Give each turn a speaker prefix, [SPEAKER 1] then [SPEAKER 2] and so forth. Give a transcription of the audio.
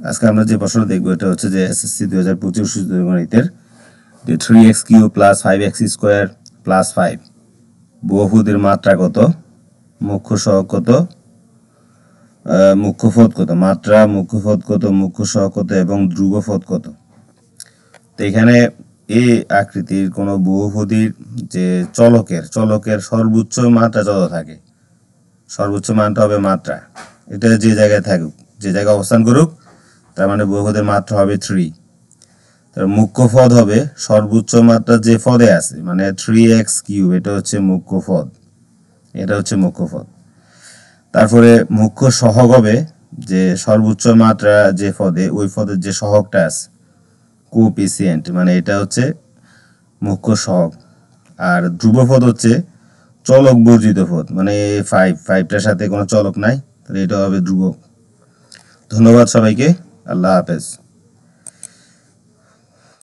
[SPEAKER 1] আজকে আমরা যে প্রশ্ন দেখব এটা হচ্ছে যে এসএসসি 2025 গণিতের যে 3x³ প্লাস 5x² প্লাস 5 বহুপদীর মাত্রা কত, মুখ্য সহগ কত, মুখ্য পদ কত, মাত্রা মুখ্য পদ কত, মুখ্য সহগ কত এবং ধ্রুবপদ কত। তো এখানে এই আকৃতির কোনো বহুপদীর যে চলকের সর্বোচ্চ মাত্রা যত থাকে, সর্বোচ্চ মানটা হবে মাত্রা। এটা যে জায়গায় থাকুক, যে জায়গায় অবস্থান করুক, তার মানে বহুপদের মাত্রা হবে 3। তার মুখ্য পদ হবে সর্বোচ্চ মাত্রা যে পদে আছে, মানে 3x³, এটা হচ্ছে মুখ্য পদ, এটা হচ্ছে মুখ্য পদ। তারপরে মুখ্য সহগ হবে যে সর্বোচ্চ মাত্রা যে পদে, ওই পদের যে সহগটা আছে, কোএফিসিয়েন্ট, মানে এটা হচ্ছে মুখ্য সহগ। আর ধ্রুবপদ হচ্ছে চলক বর্জিত পদ, মানে 5টার সাথে কোনো চলক নাই, তাহলে এটা হবে ধ্রুবক। ধন্যবাদ সবাইকে, আল্লাহ হাফেজ।